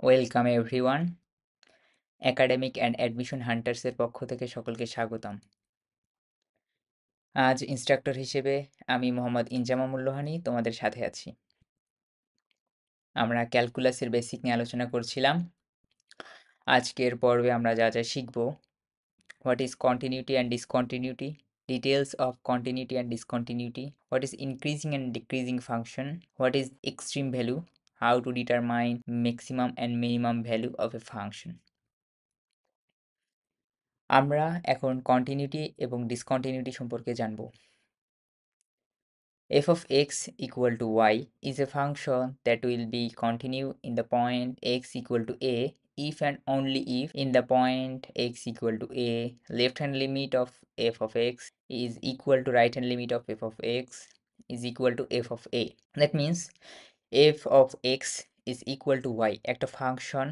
Welcome everyone. Academic and admission হান্টার্সের পক্ষ থেকে সকলকে স্বাগতম। আজ ইনস্ট্রাক্টর হিসেবে আমি মোহাম্মদ ইনজামামুল লোহানী তোমাদের সাথে আছি। আমরা ক্যালকুলাসের বেসিক নিয়ে আলোচনা করছিলাম। আজকের পর্বে আমরা যা যা শিখব: what is continuity and discontinuity, details of continuity and discontinuity, what is increasing and decreasing function, what is extreme value, how to determine maximum and minimum value of a function. আমরা এখন কন্টিনিউটি এবং discontinuity সম্পর্কে জানব। f of x equal to y is a function that will be continue in the point x equal to a if and only if in the point x equal to a left hand limit of f of x is equal to right hand limit of f of x is equal to f of a. That means f of x is equal to y একটা function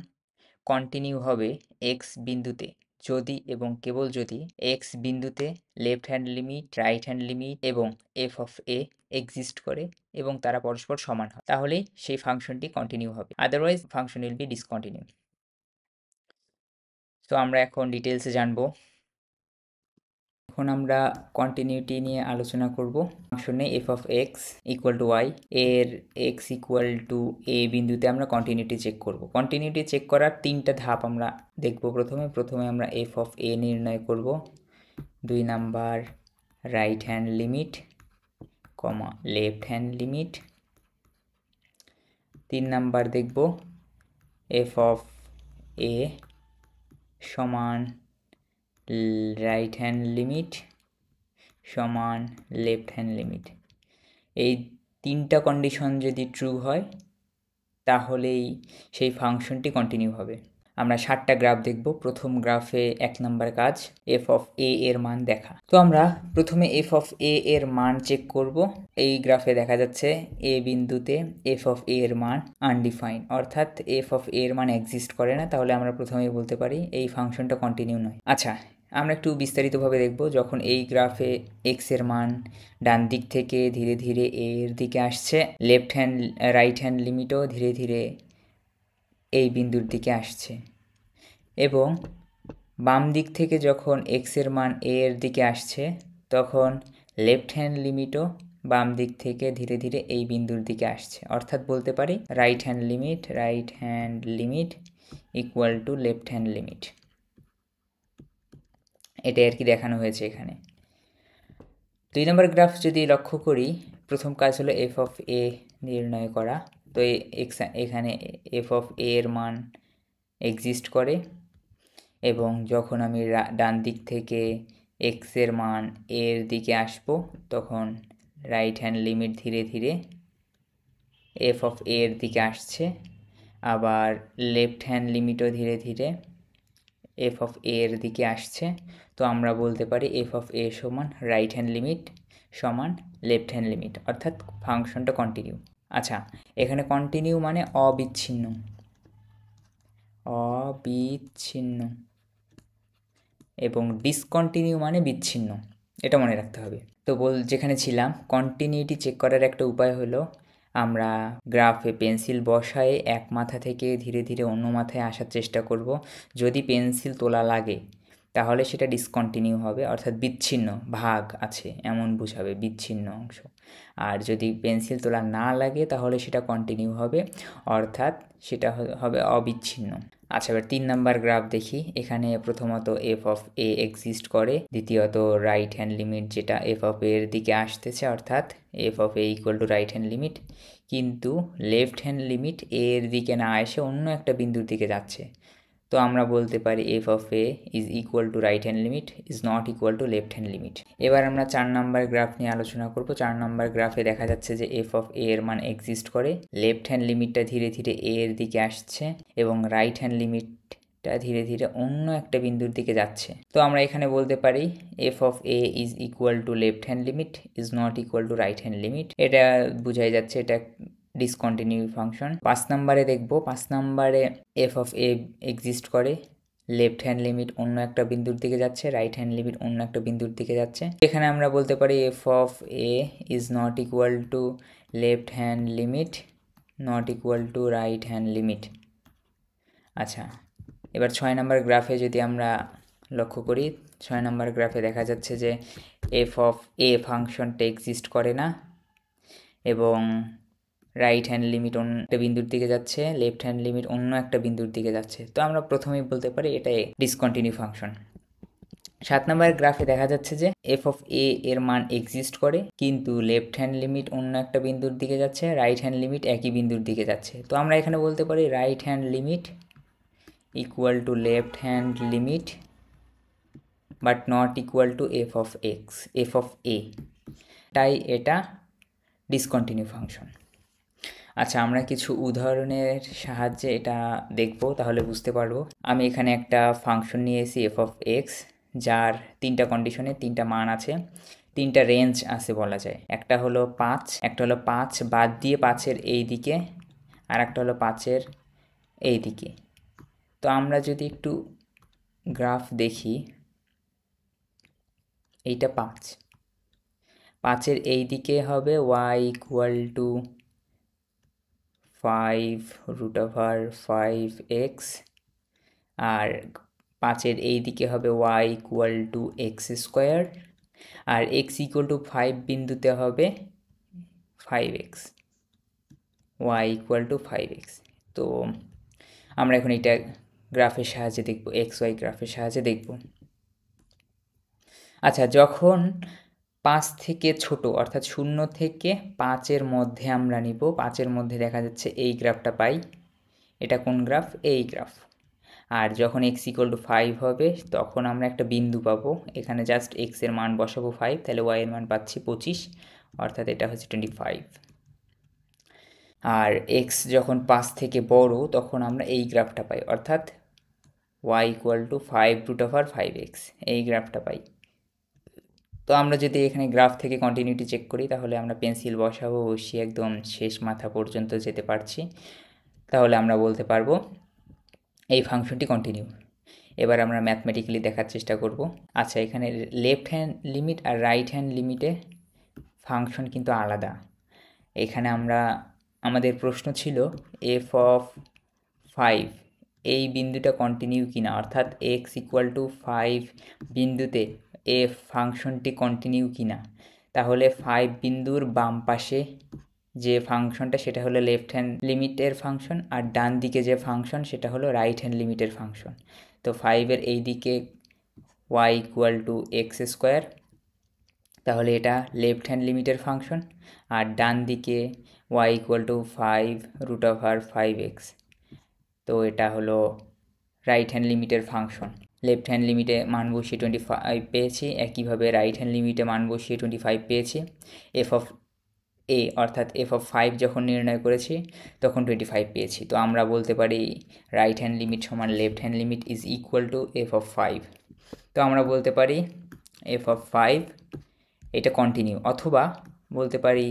continue হবে x বিন্দুতে যদি এবং কেবল যদি x বিন্দুতে left hand limit, right hand limit এবং f of a exist করে এবং তারা পরস্পর সমান হয়, তাহলেই সেই ফাংশনটি কন্টিনিউ হবে। Otherwise function will be discontinue. তো আমরা এখন ডিটেলসে জানবো। এখন আমরা কন্টিনিউটি নিয়ে আলোচনা করব। ফাংশনে F of X equal to Y এর এক্স ইকুয়াল টু এ বিন্দুতে আমরা কন্টিনিউটি চেক করব। কন্টিনিউটি চেক করার তিনটা ধাপ আমরা দেখব। প্রথমে আমরা এফ অফ এ নির্ণয় করব। 2 নাম্বার রাইট হ্যান্ড লিমিট কমা লেফট হ্যান্ড লিমিট। 3 নাম্বার দেখব এফ অফ এ সমান রাইট হ্যান্ড লিমিট সমান লেফট হ্যান্ড লিমিট। এই তিনটা কন্ডিশন যদি ট্রু হয় তাহলেই সেই ফাংশনটি কন্টিনিউ হবে। আমরা 7টা গ্রাফ দেখব। প্রথম গ্রাফে 1 নাম্বার কাজ এফ অফ এ এর মান দেখা। তো আমরা প্রথমে এফ অফ এ এর মান চেক করব। এই গ্রাফে দেখা যাচ্ছে এ বিন্দুতে এফ অফ এ এর মান আনডিফাইন, অর্থাৎ এফ অফ এ এর মান এক্সিস্ট করে না। তাহলে আমরা প্রথমেই বলতে পারি এই ফাংশনটা কন্টিনিউ নয়। আচ্ছা, আমরা একটু বিস্তারিতভাবে দেখব। যখন এই গ্রাফে এক্স এর মান ডান দিক থেকে ধীরে ধীরে এর দিকে আসছে, রাইট হ্যান্ড লিমিটও ধীরে ধীরে এই বিন্দুর দিকে আসছে, এবং বাম দিক থেকে যখন এক্সের মান এর দিকে আসছে তখন লেফট হ্যান্ড লিমিটও বাম দিক থেকে ধীরে ধীরে এই বিন্দুর দিকে আসছে। অর্থাৎ বলতে পারি right hand limit equal to left hand limit. এটাই আর কি দেখানো হয়েছে এখানে। 2 নম্বর গ্রাফ যদি লক্ষ্য করি, প্রথম কাজ হলো এফ অফ এ নির্ণয় করা। তো এখানে এফ অফ এ এর মান এক্সিস্ট করে, এবং যখন আমি ডান দিক থেকে এক্সের মান এর দিকে আসব তখন রাইট হ্যান্ড লিমিট ধীরে ধীরে এফ অফ এ এর দিকে আসছে, আবার লেফট হ্যান্ড লিমিটও ধীরে ধীরে এফ অফ এ এর দিকে আসছে। তো আমরা বলতে পারি এফ অফ এ সমান রাইট হ্যান্ড লিমিট সমান লেফট হ্যান্ড লিমিট, অর্থাৎ ফাংশনটা কন্টিনিউ। আচ্ছা, এখানে কন্টিনিউ মানে অবিচ্ছিন্ন, এবং ডিসকন্টিনিউ মানে বিচ্ছিন্ন, এটা মনে রাখতে হবে। তো যেখানে ছিলাম, কন্টিনিউটি চেক করার একটা উপায় হলো আমরা গ্রাফে পেন্সিল বসায়ে এক মাথা থেকে ধীরে ধীরে অন্য মাথায় আসার চেষ্টা করব। যদি পেন্সিল তোলা লাগে তাহলে সেটা ডিসকন্টিনিউ হবে, অর্থাৎ বিচ্ছিন্ন ভাগ আছে এমন বোঝাবে, বিচ্ছিন্ন অংশ। আর যদি পেন্সিল তোলা না লাগে তাহলে সেটা কন্টিনিউ হবে, অর্থাৎ সেটা হবে অবিচ্ছিন্ন। আচ্ছা, এবার 3 নাম্বার গ্রাফ দেখি। এখানে প্রথমত এফ অফ এ এক্সিস্ট করে, দ্বিতীয়ত রাইট হ্যান্ড লিমিট যেটা এফ অফ এর দিকে আসতেছে, অর্থাৎ F of A equal to right hand limit, কিন্তু লেফট হ্যান্ড লিমিট এর দিকে না এসে অন্য একটা বিন্দুর দিকে যাচ্ছে। তো আমরা বলতে পারি F of A is equal to right hand limit is not equal to left hand limit. এবার আমরা 4 নাম্বার গ্রাফ নিয়ে আলোচনা করব। 4 নাম্বার গ্রাফে দেখা যাচ্ছে যে এফ অফ এ এর মান এক্সিস্ট করে, লেফট হ্যান্ড লিমিটটা ধীরে ধীরে এ এর দিকে আসছে এবং রাইট হ্যান্ড লিমিটটা ধীরে ধীরে অন্য একটা বিন্দুর দিকে যাচ্ছে। তো আমরা এখানে বলতে পারি F of A is equal to left hand limit is not equal two right hand limit. এটা বোঝাই যাচ্ছে এটা ডিসকন্টিনিউ ফাংশন। 5 নাম্বারে দেখব। 5 নাম্বারে এফ অফ এ এক্সিস্ট করে, লেফট হ্যান্ড লিমিট অন্য একটা বিন্দুর দিকে যাচ্ছে, রাইট হ্যান্ড লিমিট অন্য একটা বিন্দুর দিকে যাচ্ছে। এখানে আমরা বলতে পারি F of A is not equal to left hand limit not equal two right hand limit. আচ্ছা, এবার 6 নম্বর গ্রাফে যদি আমরা লক্ষ্য করি, 6 নম্বর গ্রাফে দেখা যাচ্ছে যে এফ অফ এ ফাংশনটা এক্সিস্ট করে না এবং রাইট হ্যান্ড লিমিট অন্য একটা বিন্দুর দিকে যাচ্ছে, লেফট হ্যান্ড লিমিট অন্য একটা বিন্দুর দিকে যাচ্ছে। তো আমরা প্রথমেই বলতে পারি এটা ডিসকন্টিনিউ ফাংশন। 7 নম্বর গ্রাফে দেখা যাচ্ছে যে এফ অফ এ এর মান এক্সিস্ট করে, কিন্তু লেফট হ্যান্ড লিমিট অন্য একটা বিন্দুর দিকে যাচ্ছে, রাইট হ্যান্ড লিমিট একই বিন্দুর দিকে যাচ্ছে। তো আমরা এখানে বলতে পারি right hand limit equal to left hand limit but not equal to f of a, তাই এটা ডিসকন্টিনিউ ফাংশন। আচ্ছা, আমরা কিছু উদাহরণের সাহায্যে এটা দেখব, তাহলে বুঝতে পারবো। আমি এখানে একটা ফাংশন নিয়েছি এফ অফ এক্স, যার 3টা কন্ডিশনে 3টা মান আছে, 3টা রেঞ্জ আছে বলা যায়। একটা হলো 5, একটা হলো 5 বাদ দিয়ে 5-এর এই দিকে, আর একটা হলো 5-এর এই দিকে। তো আমরা যদি একটু গ্রাফ দেখি, এইটা 5-এর এই দিকে হবে y ইকুয়াল টু 5√5x, আর 5-এর এই দিকে হবে y equal to X square, আর x ইকুয়াল টু 5 বিন্দুতে হবে 5x, y equal two 5x। তো আমরা এখন এটা গ্রাফের সাহায্যে দেখব, এক্স ওয়াই গ্রাফের সাহায্যে দেখব। আচ্ছা, যখন 5 থেকে ছোট অর্থাৎ 0 থেকে 5-এর মধ্যে আমরা নিব, 5-এর মধ্যে দেখা যাচ্ছে এই গ্রাফটা পাই। এটা কোন গ্রাফ? এই গ্রাফ। আর যখন x ইকুয়াল টু 5 হবে তখন আমরা একটা বিন্দু পাবো, এখানে জাস্ট x এর মান বসাবো 5, তাহলে y এর মান পাচ্ছি 25, অর্থাৎ এটা হচ্ছে 25। আর x যখন 5 থেকে বড় তখন আমরা এই গ্রাফটা পাই, অর্থাৎ y ইকুয়াল টু 5√5x, এই গ্রাফটা পাই। তো আমরা যদি এখানে গ্রাফ থেকে কন্টিনিউটি চেক করি, তাহলে আমরা পেন্সিল বসাবো, বসিয়ে একদম শেষ মাথা পর্যন্ত যেতে পারছি, তাহলে আমরা বলতে পারবো এই ফাংশনটি কন্টিনিউ। এবার আমরা ম্যাথমেটিক্যালি দেখার চেষ্টা করব। আচ্ছা, এখানে লেফট হ্যান্ড লিমিট আর রাইট হ্যান্ড লিমিটে ফাংশন কিন্তু আলাদা। এখানে আমাদের প্রশ্ন ছিল এফ অফ 5 এই বিন্দুটা কন্টিনিউ কিনা, অর্থাৎ এক্স ইকুয়াল টু 5 বিন্দুতে এফ ফাংশনটি কন্টিনিউ কিনা। তাহলে 5 বিন্দুর বাম পাশে যে ফাংশনটা সেটা হলো লেফট হ্যান্ড লিমিটের ফাংশন, আর ডান দিকে যে ফাংশন সেটা হলো রাইট হ্যান্ড লিমিটের ফাংশন। তো 5-এর এই দিকে y equal to X square, তাহলে এটা লেফট হ্যান্ড লিমিটের ফাংশন, আর ডান দিকে y ইকুয়াল টু 5√5x, তো এটা হলো রাইট হ্যান্ড লিমিটের ফাংশন। লেফট হ্যান্ড লিমিটে মান বসিয়ে 25 পেয়েছি, একইভাবে রাইট হ্যান্ড লিমিটে মান বসিয়ে 25 পেয়েছি। এফ অফ এ অর্থাৎ এফ অফ 5 যখন নির্ণয় করেছি তখন 25 পেয়েছি। তো আমরা বলতে পারি রাইট হ্যান্ড লিমিট সমান left hand limit is equal to f of 5। তো আমরা বলতে পারি এফ অফ 5 এটা কন্টিনিউ, অথবা বলতে পারি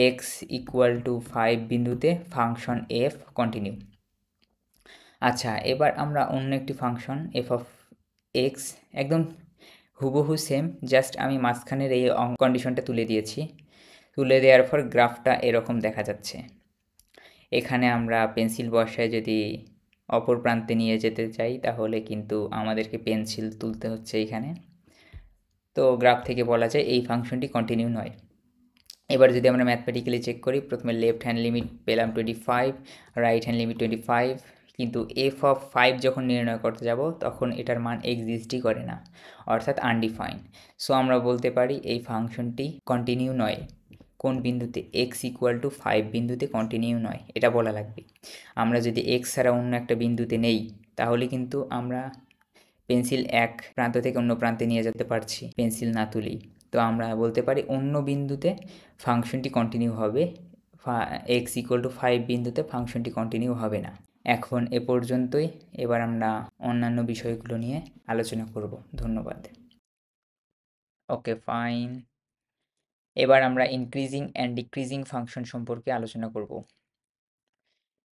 এক্স ইকুয়াল টু 5 বিন্দুতে ফাংশন এফ কন্টিনিউ। আচ্ছা, এবার আমরা অন্য একটি ফাংশন এফ অফ এক্স, একদম হুবহু সেম, জাস্ট আমি মাঝখানের এই কন্ডিশনটা তুলে দিয়েছি। তুলে দেওয়ার পর গ্রাফটা এরকম দেখা যাচ্ছে। এখানে আমরা পেন্সিল বসায় যদি অপর প্রান্তে নিয়ে যেতে চাই তাহলে কিন্তু আমাদেরকে পেন্সিল তুলতে হচ্ছে এখানে। তো গ্রাফ থেকে বলা যায় এই ফাংশনটি কন্টিনিউ নয়। এবার যদি আমরা ম্যাথমেটিক্যালি চেক করি, প্রথমে লেফট হ্যান্ড লিমিট পেলাম 25, রাইট হ্যান্ড লিমিট 25, কিন্তু এফ অফ 5 যখন নির্ণয় করতে যাব তখন এটার মান এক্সিস্টই করে না, অর্থাৎ আনডিফাইন। সো আমরা বলতে পারি এই ফাংশনটি কন্টিনিউ নয়। কোন বিন্দুতে? এক্স ইকুয়াল টু 5 বিন্দুতে কন্টিনিউ নয়, এটা বলা লাগবে। আমরা যদি এক্স ছাড়া অন্য একটা বিন্দুতে নেই তাহলে কিন্তু আমরা পেন্সিল এক প্রান্ত থেকে অন্য প্রান্তে নিয়ে যেতে পারছি পেন্সিল না তুলেই। তো আমরা বলতে পারি অন্য বিন্দুতে ফাংশনটি কন্টিনিউ হবে, এক্স ইকুয়াল টু 5 বিন্দুতে ফাংশনটি কন্টিনিউ হবে না। এখন এ পর্যন্তই, এবার আমরা অন্যান্য বিষয়গুলো নিয়ে আলোচনা করব। ধন্যবাদ। ওকে, ফাইন। এবার আমরা ইনক্রিজিং অ্যান্ড ডিক্রিজিং ফাংশন সম্পর্কে আলোচনা করব।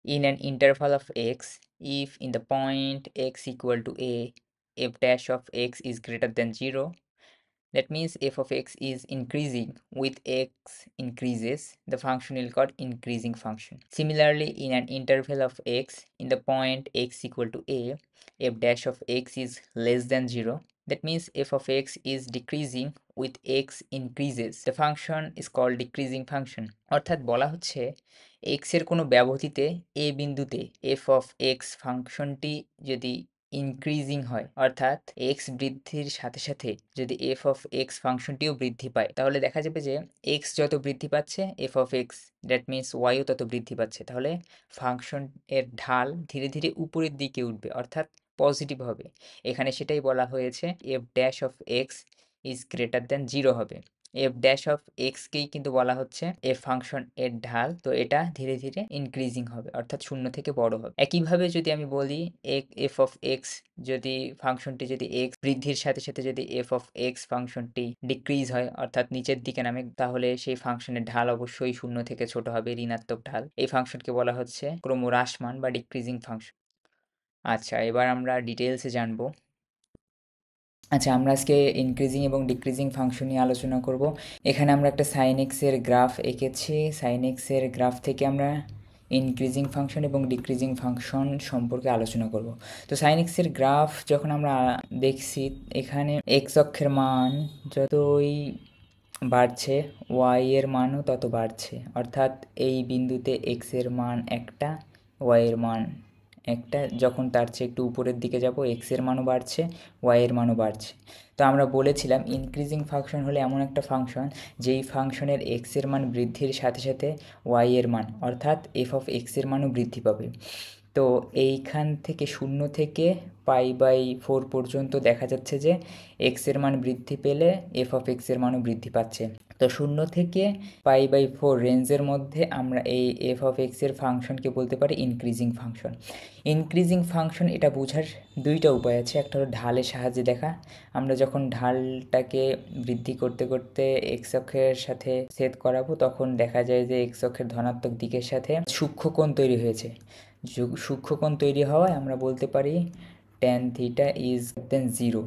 In an interval of x, if in the point x equal to a, f dash of x is greater than 0, That means f of x is increasing with x increases, the function will called increasing function. Similarly, in an interval of x, in the point x equal to a, f dash of x is less than 0. That means f of x is decreasing with x increases, the function is called decreasing function. অর্থাৎ বলা হচ্ছে x এর কোনো ব্যবধিতে a বিন্দুতে f of x ফাংশনটি যদি increasing হয়, অর্থাৎ x বৃদ্ধির সাথে সাথে যদি f of x ফাংশনটিও বৃদ্ধি পায়, তাহলে দেখা যাবে যে x যত বৃদ্ধি পাচ্ছে f of x that means yও তত বৃদ্ধি পাচ্ছে। তাহলে ফাংশন এর ঢাল ধীরে ধীরে উপরের দিকে উঠবে, অর্থাৎ পজিটিভ হবে। এখানে সেটাই বলা হয়েছে f dash of x is greater than 0 হবে। এফ ড্যাশ অফ এক্সকেই কিন্তু বলা হচ্ছে এফ ফাংশন এর ঢাল, তো এটা ধীরে ধীরে ইনক্রিজিং হবে, অর্থাৎ শূন্য থেকে বড় হবে। একইভাবে যদি আমি বলি এফ অফ এক্স, যদি ফাংশনটি যদি এক্স বৃদ্ধির সাথে সাথে যদি এফ অফ এক্স ফাংশনটি ডিক্রিজ হয়, অর্থাৎ নিচের দিকে নামে, তাহলে সেই ফাংশনের ঢাল অবশ্যই শূন্য থেকে ছোট হবে, ঋণাত্মক ঢাল। এই ফাংশনকে বলা হচ্ছে ক্রমহ্রাসমান বা ডিক্রিজিং ফাংশন। আচ্ছা, এবার আমরা ডিটেলসে জানবো। আচ্ছা, আমরা আজকে ইনক্রিজিং এবং ডিক্রিজিং ফাংশন নিয়ে আলোচনা করব। এখানে আমরা একটা সাইন এক্সের গ্রাফ এঁকেছি। সাইন এক্সের গ্রাফ থেকে আমরা ইনক্রিজিং ফাংশন এবং ডিক্রিজিং ফাংশন সম্পর্কে আলোচনা করব। তো সাইন এক্সের গ্রাফ যখন আমরা দেখছি, এখানে এক্স অক্ষের মান যতই বাড়ছে ওয়াই এর মানও তত বাড়ছে, অর্থাৎ এই বিন্দুতে এক্সের মান একটা, ওয়াই এর মান একটা, যখন তার চেয়ে একটু উপরের দিকে যাব এক্সের মানও বাড়ছে, ওয়াই এর মানও বাড়ছে। তো আমরা বলেছিলাম ইনক্রিজিং ফাংশন হলে এমন একটা ফাংশন যেই ফাংশনের এক্সের মান বৃদ্ধির সাথে সাথে ওয়াই এর মান অর্থাৎ এফ অফ এক্সের মানও বৃদ্ধি পাবে। তো এইখান থেকে 0 থেকে π/4 পর্যন্ত দেখা যাচ্ছে যে এক্সের মান বৃদ্ধি পেলে এফ অফ এক্সের মানও বৃদ্ধি পাচ্ছে। তো 0 থেকে π/4 রেঞ্জের মধ্যে আমরা এই এফ অফ এক্সের ফাংশনকে বলতে পারি ইনক্রিজিং ফাংশন। ইনক্রিজিং ফাংশন এটা বোঝার দুইটা উপায় আছে। একটা হলো ঢালের সাহায্যে দেখা। আমরা যখন ঢালটাকে বৃদ্ধি করতে করতে এক্স অক্ষের সাথে ছেদ করাবো, তখন দেখা যায় যে এক্স অক্ষের ধনাত্মক দিকের সাথে সূক্ষ্মকোণ তৈরি হয়েছে। সূক্ষ্মকোণ তৈরি হওয়ায় আমরা বলতে পারি tan theta is than 0,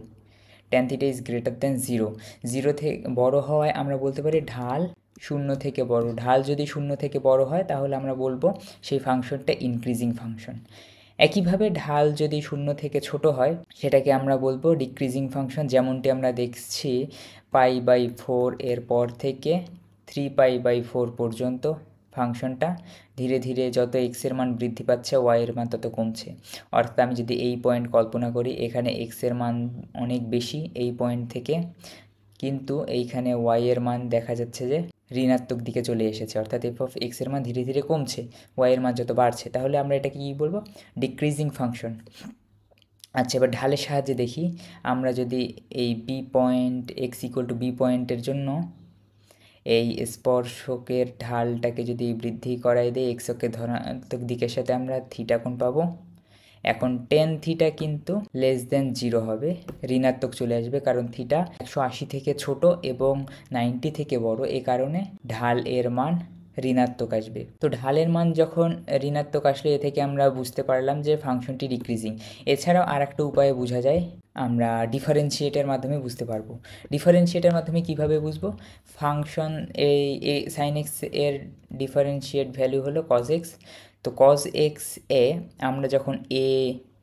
tan theta is greater than 0। 0 থেকে বড় হওয়ায় আমরা বলতে পারি ঢাল 0 থেকে বড়। ঢাল যদি 0 থেকে বড় হয় তাহলে আমরা বলবো সেই ফাংশনটা ইনক্রিজিং ফাংশন। একইভাবে ঢাল যদি 0 থেকে ছোট হয় সেটাকে আমরা বলবো ডিক্রিজিং ফাংশন, যেমনটি আমরা দেখছি π/4 এর পর থেকে 3π/4 পর্যন্ত ফাংশনটা ধীরে ধীরে যত এক্সের মান বৃদ্ধি পাচ্ছে ওয়াইয়ের মান তত কমছে। অর্থাৎ আমি যদি এই পয়েন্ট কল্পনা করি, এখানে এক্সের মান অনেক বেশি এই পয়েন্ট থেকে, কিন্তু এইখানে ওয়াইয়ের মান দেখা যাচ্ছে যে ঋণাত্মক দিকে চলে এসেছে, অর্থাৎ এফ অফ এক্সের মান ধীরে ধীরে কমছে, ওয়াইয়ের মান যত বাড়ছে, তাহলে আমরা এটাকে কী বলবো? Decreasing function. আচ্ছা, এবার ঢালের সাহায্যে দেখি। আমরা যদি এই B point X equal to B পয়েন্টের জন্য এই স্পর্শকের ঢালটাকে যদি বৃদ্ধি করাই দেয় এক্স অক্ষের ধনাত্মক দিকের সাথে, আমরা থিটা কোণ পাবো। এখন টেন থিটা কিন্তু লেস দেন 0 হবে, ঋণাত্মক চলে আসবে, কারণ থিটা 180 থেকে ছোট এবং 90 থেকে বড়, এ কারণে ঢাল এর মান ঋণাত্মক আসবে। তো ঢালের মান যখন ঋণাত্মক আসলে এ থেকে আমরা বুঝতে পারলাম যে ফাংশনটি ডিক্রিজিং। এছাড়াও আর একটা উপায়ে বোঝা যায়, আমরা ডিফারেন্সিয়েটের মাধ্যমে বুঝতে পারবো। ডিফারেন্সিয়েটের মাধ্যমে কিভাবে বুঝবো? ফাংশন এই সাইন এক্স এর ডিফারেন্সিয়েট ভ্যালু হলো কজ এক্স। তো কজ এক্স এ আমরা যখন এ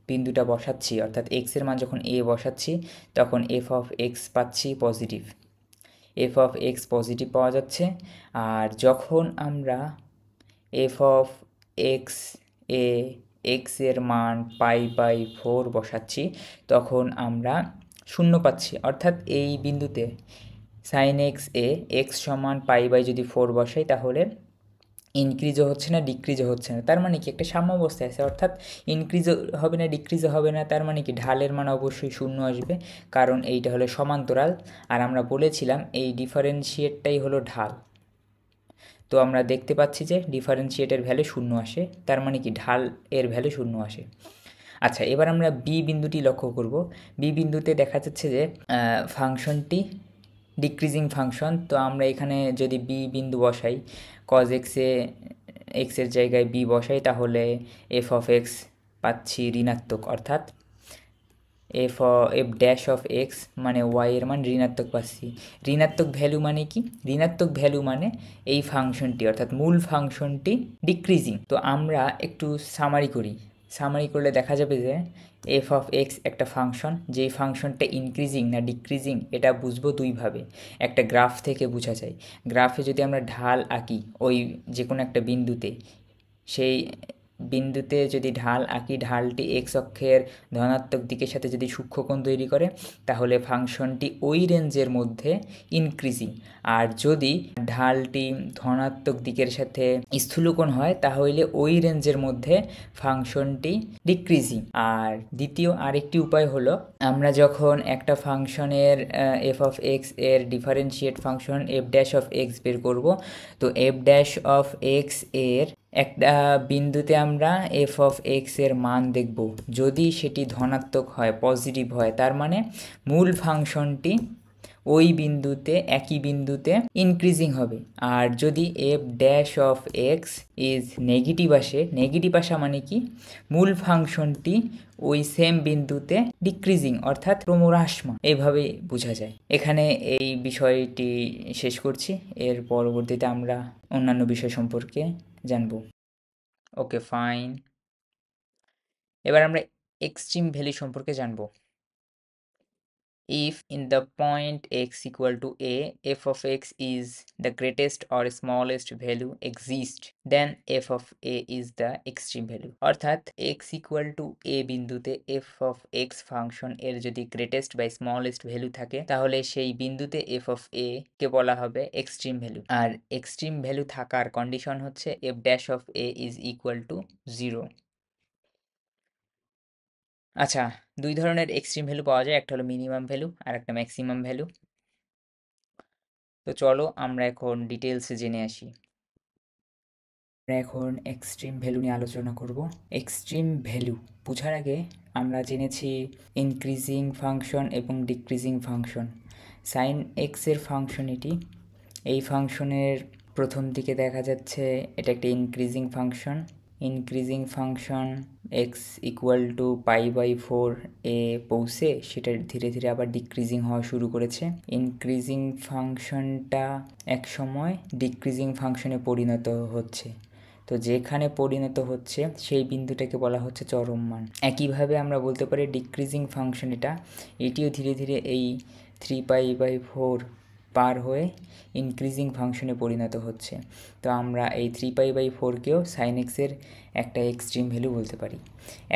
বিন্দুটা বসাচ্ছি, অর্থাৎ এক্সের মান যখন এ বসাচ্ছি, তখন এফ অফ এক্স পাচ্ছি positive, F of x positive পাওয়া যাচ্ছে। আর যখন আমরা এফ অফ এক্স এ এক্সের মান π/4 বসাচ্ছি, তখন আমরা 0 পাচ্ছি, অর্থাৎ এই বিন্দুতে সাইন এক্স এ এক্স সমান π/যদি 4 বসাই, তাহলে ইনক্রিজও হচ্ছে না ডিক্রিজও হচ্ছে না। তার মানে কি একটা সাম্য অবস্থায় আছে, অর্থাৎ ইনক্রিজও হবে না ডিক্রিজও হবে না। তার মানে কি ঢালের মান অবশ্যই 0 আসবে, কারণ এইটা হলো সমান্তরাল। আর আমরা বলেছিলাম এই ডিফারেন্সিয়েটটাই হলো ঢাল। তো আমরা দেখতে পাচ্ছি যে ডিফারেন্সিয়েটের ভ্যালু 0 আসে, তার মানে কি ঢাল এর ভ্যালু 0 আসে। আচ্ছা, এবার আমরা বি বিন্দুটি লক্ষ্য করব। বি বিন্দুতে দেখা যাচ্ছে যে ফাংশনটি ডিক্রিজিং ফাংশন। তো আমরা এখানে যদি বি বিন্দু বসাই, কজ এক্সের জায়গায় বি বসাই, তাহলে এফ অফ এক্স পাচ্ছি ঋণাত্মক, অর্থাৎ এফ ড্যাশ অফ এক্স মানে ওয়াই এর মান ঋণাত্মক পাচ্ছি। ঋণাত্মক ভ্যালু মানে কি? ঋণাত্মক ভ্যালু মানে এই ফাংশনটি অর্থাৎ মূল ফাংশনটি ডিক্রিজিং। তো আমরা একটু সামারি করি। সামারি করলে দেখা যাবে যে এফ অফ এক্স একটা ফাংশন, যেই ফাংশনটা ইনক্রিজিং না ডিক্রিজিং এটা বুঝবো দুইভাবে। একটা গ্রাফ থেকে বোঝা যায়। গ্রাফে যদি আমরা ঢাল আঁকি ওই যে কোনো একটা বিন্দুতে, সেই বিন্দুতে যদি ঢাল আঁকি, ঢালটি এক্স অক্ষের ধনাত্মক দিকের সাথে যদি সূক্ষ্মকোণ তৈরি করে তাহলে ফাংশনটি ওই রেঞ্জের মধ্যে ইনক্রিজিং। আর যদি ঢালটি ধনাত্মক দিকের সাথে স্থূলকোণ হয় তাহলে ওই রেঞ্জের মধ্যে ফাংশনটি ডিক্রিজিং। আর দ্বিতীয় আরেকটি উপায় হলো, আমরা যখন একটা ফাংশনের এফ অফ এক্স এর differentiate function F dash of x বের করব, তো এফ ড্যাশ অফ এক্স এর একটা বিন্দুতে আমরা এফ অফ এক্স এর মান দেখব। যদি সেটি ধনাত্মক হয়, পজিটিভ হয়, তার মানে মূল ফাংশনটি ওই বিন্দুতে, একই বিন্দুতে ইনক্রিজিং হবে। আর যদি F dash of X is negative আসে, নেগেটিভ আসা মানে কি? মূল ফাংশনটি ওই সেম বিন্দুতে ডিক্রিজিং অর্থাৎ ক্রমহ্রাসমান, এইভাবে বোঝা যায়। এখানে এই বিষয়টি শেষ করছি। এর পরবর্তীতে আমরা অন্যান্য বিষয় সম্পর্কে জানবো। ওকে, ফাইন। এবার আমরা এক্সট্রিম ভ্যালু সম্পর্কে জানবো। If in the point x equal to a, f of x is the greatest or smallest value exist, then f of a is the extreme value. অর্থাৎ x equal to a বিন্দুতে f of x function এর যদি greatest বা smallest value থাকে তাহলে সেই বিন্দুতে f of a কে বলা হবে এক্সট্রিম ভ্যালু। আর এক্সট্রিম ভ্যালু থাকার কন্ডিশন হচ্ছে f dash of a is equal to 0। আচ্ছা, দুই ধরনের এক্সট্রিম ভ্যালু পাওয়া যায়, একটা হলো মিনিমাম ভ্যালু আর একটা ম্যাক্সিমাম ভ্যালু। তো চলো আমরা এখন ডিটেলসে জেনে আসি। আমরা এখন এক্সট্রিম ভ্যালু নিয়ে আলোচনা করব। এক্সট্রিম ভ্যালু বোঝার আগে আমরা জেনেছি ইনক্রিজিং ফাংশন এবং ডিক্রিজিং ফাংশন। সাইন এক্সের ফাংশন এটি। এই ফাংশনের প্রথম দিকে দেখা যাচ্ছে এটা একটা increasing function. Increasing function x equal to π/4 এ পৌঁছে সেটা ধীরে ধীরে আবার ডিক্রিজিং হওয়া শুরু করেছে। ইনক্রিজিং ফাংশনটা এক সময় ডিক্রিজিং ফাংশনে পরিণত হচ্ছে। তো যেখানে পরিণত হচ্ছে সেই বিন্দুটাকে বলা হচ্ছে চরম মান। একইভাবে আমরা বলতে পারি ডিক্রিজিং ফাংশন এটিও ধীরে ধীরে এই 3π/4 পার হয়ে ইনক্রিজিং ফাংশনে পরিণত হচ্ছে। তো আমরা এই 3π/4কেও সাইন এক্সের একটা এক্সট্রিম ভ্যালু বলতে পারি।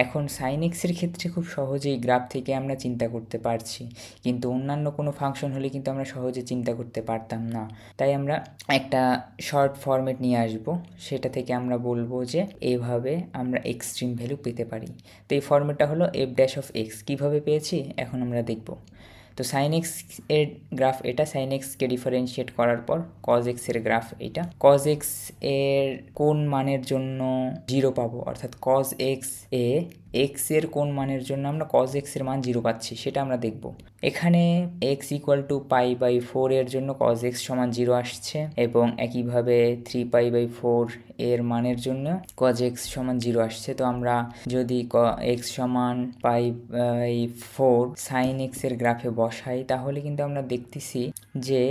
এখন সাইন এক্সের ক্ষেত্রে খুব সহজেই গ্রাফ থেকে আমরা চিন্তা করতে পারছি, কিন্তু অন্যান্য কোনো ফাংশন হলে কিন্তু আমরা সহজে চিন্তা করতে পারতাম না। তাই আমরা একটা শর্ট ফরম্যাট নিয়ে আসব, সেটা থেকে আমরা বলবো যে এইভাবে আমরা এক্সট্রিম ভ্যালু পেতে পারি। তো এই ফরম্যাটটা হলো এফ ড্যাশ অফ এক্স। কীভাবে পেয়েছি এখন আমরা দেখব। তো সাইন এক্স এর গ্রাফ এটা, সাইন এক্সকে ডিফারেন্সিয়েট করার পর কজ এক্স এর গ্রাফ এটা। কজ এক্স এর কোন মানের জন্য 0 পাবো, অর্থাৎ কজ এক্স এ এক্স এর কোন মানের জন্য আমরা কজ এক্স এর মান 0 পাচ্ছি সেটা আমরা দেখব। এখানে এক্স ইকুয়াল টু π/4 এর জন্য কজ এক্স সমান 0 আসছে, এবং একইভাবে 3π/4 এর মানের জন্য কজ এক্স সমান 0 আসছে। তো আমরা যদি এক্স সমান π/4 সাইন এক্স এর গ্রাফে বসাই তাহলে কিন্তু আমরা দেখতেছি যে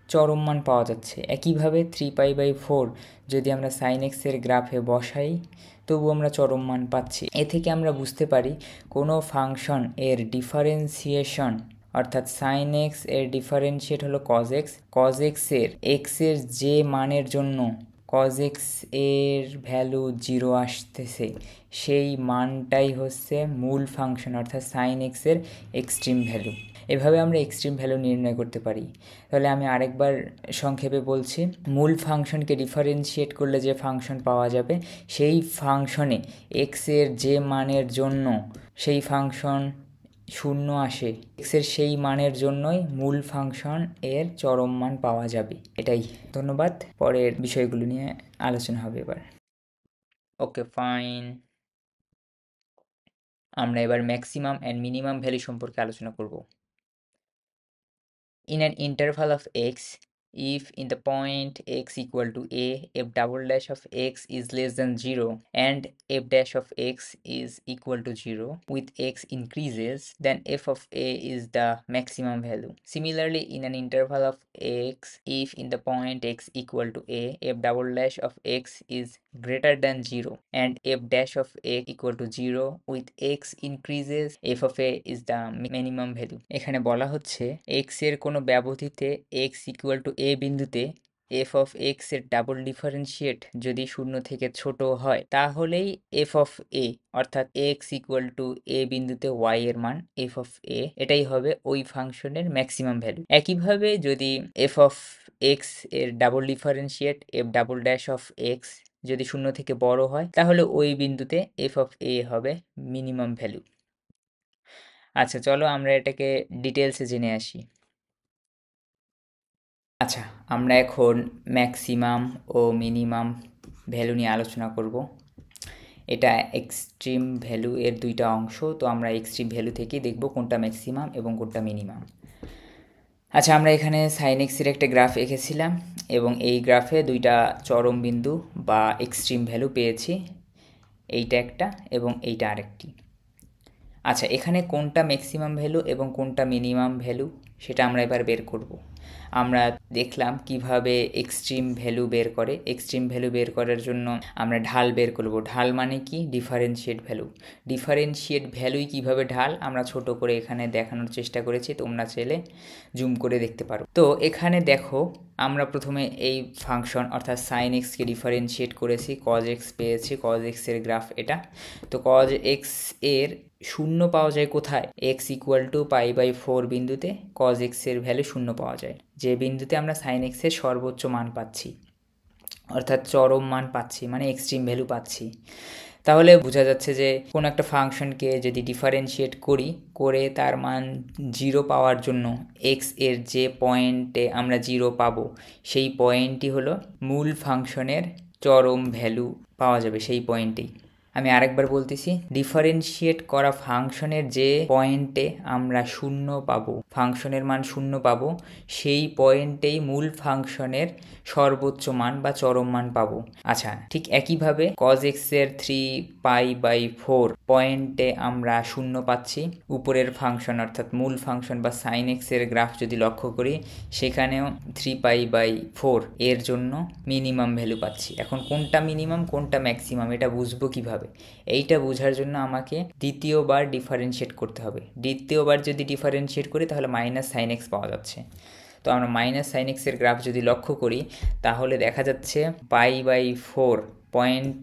চরম মান পাওয়া যাচ্ছে। একইভাবে 3π/4 যদি আমরা সাইন এক্স এর গ্রাফে বসাই তবু আমরা চরম মান পাচ্ছি। এ থেকে আমরা বুঝতে পারি কোনো ফাংশন এর ডিফারেন্সিয়েশন অর্থাৎ সাইন এক্স এর ডিফারেন্সিয়েট হলো কজ এক্স। কজ এক্সের যে মানের জন্য কজ এক্স এর ভ্যালু 0 আসতেছে সেই মানটাই হচ্ছে মূল ফাংশন অর্থাৎ সাইন এক্সের এক্সট্রিম ভ্যালু। এভাবে আমরা এক্সট্রিম ভ্যালু নির্ণয় করতে পারি। তাহলে আমি আরেকবার সংক্ষেপে বলছি, মূল ফাংশনকে ডিফারেন্সিয়েট করলে যে ফাংশন পাওয়া যাবে সেই ফাংশনে এক্সের যে মানের জন্য সেই ফাংশন 0 আসে, এক্সের সেই মানের জন্যই মূল ফাংশন এর চরম মান পাওয়া যাবে। এটাই। ধন্যবাদ। পরের বিষয়গুলো নিয়ে আলোচনা হবে এবার। ওকে, ফাইন। আমরা এবার ম্যাক্সিমাম অ্যান্ড মিনিমাম ভ্যালু সম্পর্কে আলোচনা করব। In an interval of x, if in the point x equal to a, f double dash of x is less than 0 and f dash of x is equal to 0 with x increases, then f of a is the maximum value. Similarly, in an interval of x, if in the point x equal to a, f double dash of x is greater than 0 and f dash of x equal to 0 with x increases, f of a is the minimum value. এখানে বলা হচ্ছে x এর কোনো ব্যবধিতে x equal two a বিন্দুতে f of x এর double differentiate যদি শূন্য থেকে ছোট হয় তাহলেই f of a অর্থাৎ x ইকুয়াল টু a বিন্দুতে y এর মান f of a এটাই হবে ওই ফাংশনের ম্যাক্সিমাম ভ্যালু। একইভাবে যদি f of x এর double differentiate f double dash of x যদি শূন্য থেকে বড় হয় তাহলে ওই বিন্দুতে f of a হবে মিনিমাম ভ্যালু। আচ্ছা, চলো আমরা এটাকে ডিটেলসে জেনে আসি। আচ্ছা, আমরা এখন ম্যাক্সিমাম ও মিনিমাম ভ্যালু নিয়ে আলোচনা করব। এটা এক্সট্রিম ভ্যালু এর দুইটা অংশ, তো আমরা এক্সট্রিম ভ্যালু থেকেই দেখব কোনটা ম্যাক্সিমাম এবং কোনটা মিনিমাম। আচ্ছা, আমরা এখানে সাইন এক্সের একটা গ্রাফ এঁকেছিলাম এবং এই গ্রাফে দুইটা চরম বিন্দু বা এক্সট্রিম ভ্যালু পেয়েছি, এইটা একটা এবং এইটা আরেকটি। আচ্ছা, এখানে কোনটা ম্যাক্সিমাম ভ্যালু এবং কোনটা মিনিমাম ভ্যালু সেটা আমরা এবার বের করব। আমরা দেখলাম কিভাবে এক্সট্রিম ভ্যালু বের করে। এক্সট্রিম ভ্যালু বের করার জন্য আমরা ঢাল বের করব। ঢাল মানে কি? Differentiate value. ডিফারেন্সিয়েট ভ্যালুই কিভাবে ঢাল আমরা ছোট করে এখানে দেখানোর চেষ্টা করেছি, তোমরা চাইলে জুম করে দেখতে পারো। তো এখানে দেখো, আমরা প্রথমে এই ফাংশন অর্থাৎ সাইন এক্সকে ডিফারেন্সিয়েট করেছি, কজ এক্স পেয়েছি। কজ এক্সের গ্রাফ এটা। তো কজ এক্স এর শূন্য পাওয়া যায় কোথায়? এক্স ইকুয়াল টু π/4 বিন্দুতে কজ এক্সের ভ্যালু শূন্য পাওয়া যায়, যে বিন্দুতে আমরা সাইন এক্সের সর্বোচ্চ মান পাচ্ছি, অর্থাৎ চরম মান পাচ্ছি, মানে এক্সট্রিম ভ্যালু পাচ্ছি। তাহলে বোঝা যাচ্ছে যে কোনো একটা ফাংশনকে যদি ডিফারেন্সিয়েট করে তার মান 0 পাওয়ার জন্য এক্স এর যে পয়েন্টে আমরা 0 পাবো সেই পয়েন্টটি হলো মূল ফাংশনের চরম ভ্যালু পাওয়া যাবে সেই পয়েন্টেই। আমি আরেকবার বলতেছি, ডিফারেন্সিয়েট করা ফাংশনের যে পয়েন্টে আমরা শূন্য পাবো, ফাংশনের মান শূন্য পাবো, সেই পয়েন্টেই মূল ফাংশনের সর্বোচ্চ মান বা চরম মান পাবো। আচ্ছা, ঠিক একইভাবে কজ এক্সের 3π/4 পয়েন্টে আমরা শূন্য পাচ্ছি। উপরের ফাংশন অর্থাৎ মূল ফাংশন বা সাইন এক্সের গ্রাফ যদি লক্ষ্য করি, সেখানেও 3π/4 এর জন্য মিনিমাম ভ্যালু পাচ্ছি। এখন কোনটা মিনিমাম কোনটা ম্যাক্সিমাম এটা বুঝবো কিভাবে? এইটা বোঝার জন্য আমাকে দ্বিতীয়বার ডিফারেন্সিয়েট করতে হবে। দ্বিতীয়বার যদি ডিফারেন্সিয়েট করি তাহলে মাইনাস সাইন এক্স পাওয়া যাচ্ছে। তো আমরা মাইনাস সাইন এক্সের গ্রাফ যদি লক্ষ্য করি তাহলে দেখা যাচ্ছে π/4 পয়েন্ট,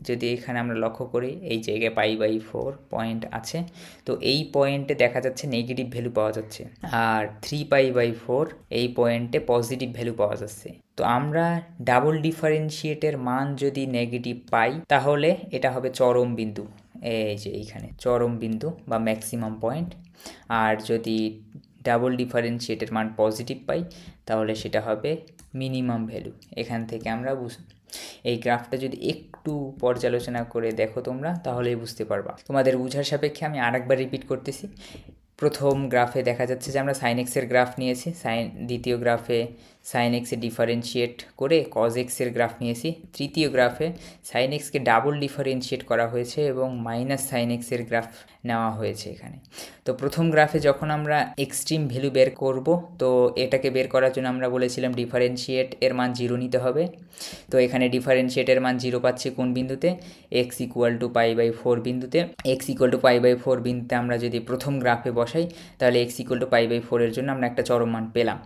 যদি এখানে আমরা লক্ষ্য করি এই জায়গায় π/4 পয়েন্ট আছে, তো এই পয়েন্টে দেখা যাচ্ছে নেগেটিভ ভ্যালু পাওয়া যাচ্ছে, আর 3π/4 এই পয়েন্টে পজিটিভ ভ্যালু পাওয়া যাচ্ছে। তো আমরা ডাবল ডিফারেন্সিয়েটের মান যদি নেগেটিভ পাই তাহলে এটা হবে চরম বিন্দু, এই যে এইখানে চরম বিন্দু বা ম্যাক্সিমাম পয়েন্ট। আর যদি ডাবল ডিফারেন্সিয়েটের মান পজিটিভ পাই তাহলে সেটা হবে মিনিমাম ভ্যালু। এখান থেকে আমরা এই গ্রাফটা যদি একটু পর্যালোচনা করে দেখো তোমরা তাহলেই বুঝতে পারবা। তোমাদের বুঝার সাপেক্ষে আমি আরেকবার রিপিট করতেছি। প্রথম গ্রাফে দেখা যাচ্ছে যে আমরা সাইন এক্সের গ্রাফ নিয়েছি, দ্বিতীয় গ্রাফে সাইন এক্সে ডিফারেন্সিয়েট করে কজ এক্সের গ্রাফ নিয়েছি, তৃতীয় গ্রাফে সাইন এক্সকে ডাবল ডিফারেন্সিয়েট করা হয়েছে এবং মাইনাস সাইন এক্সের গ্রাফ নেওয়া হয়েছে এখানে। তো প্রথম গ্রাফে যখন আমরা এক্সট্রিম ভ্যালু বের করব, তো এটাকে বের করার জন্য আমরা বলেছিলাম ডিফারেন্সিয়েট এর মান 0 নিতে হবে। তো এখানে ডিফারেন্সিয়েটের মান 0 পাচ্ছি কোন বিন্দুতে? এক্স ইকুয়াল টু π/4 বিন্দুতে। এক্স ইকুয়াল টু π/4 বিন্দুতে আমরা যদি প্রথম গ্রাফে বসাই তাহলে এক্স ইকুয়াল টু π/4 এর জন্য আমরা একটা চরম মান পেলাম।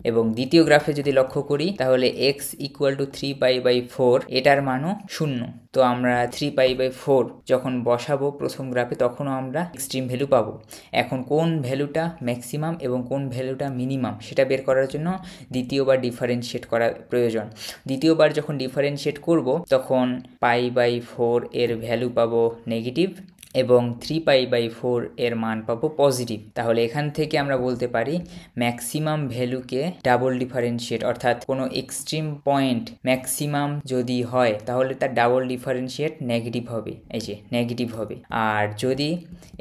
এবং দ্বিতীয় গ্রাফে যদি লক্ষ্য করি তাহলে এক্স ইকুয়াল টু 3π/4 এটার মানও 0। তো আমরা 3π/4 যখন বসাবো প্রথম গ্রাফে তখনও আমরা এক্সট্রিম ভ্যালু পাবো। এখন কোন ভ্যালুটা ম্যাক্সিমাম এবং কোন ভ্যালুটা মিনিমাম সেটা বের করার জন্য দ্বিতীয়বার ডিফারেন্সিয়েট করা প্রয়োজন। দ্বিতীয়বার যখন ডিফারেন্সিয়েট করব তখন π/4 এর ভ্যালু পাবো নেগেটিভ এবং 3π/4 এর মান পাবো পজিটিভ। তাহলে এখান থেকে আমরা বলতে পারি ম্যাক্সিমাম ভ্যালুকে ডাবল ডিফারেন্সিয়েট, অর্থাৎ কোনো এক্সট্রিম পয়েন্ট ম্যাক্সিমাম যদি হয় তাহলে তার ডাবল ডিফারেন্সিয়েট নেগেটিভ হবে, এই যে নেগেটিভ হবে। আর যদি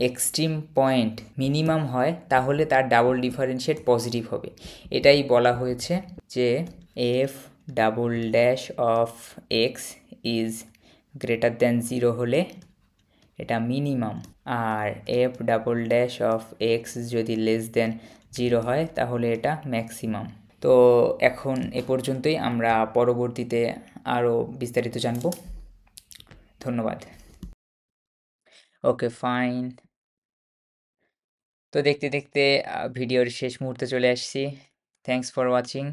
এক্সট্রিম পয়েন্ট মিনিমাম হয় তাহলে তার ডাবল ডিফারেন্সিয়েট পজিটিভ হবে। এটাই বলা হয়েছে যে F double dash of X is greater than 0 হলে এটা মিনিমাম, আর F double dash of X যদি লেস দেন 0 হয় তাহলে এটা ম্যাক্সিমাম। তো এখন এ পর্যন্তই, আমরা পরবর্তীতে আরও বিস্তারিত জানব। ধন্যবাদ। Okay fine. তো দেখতে দেখতে ভিডিওর শেষ মুহূর্তে চলে আসছি। Thanks for watching.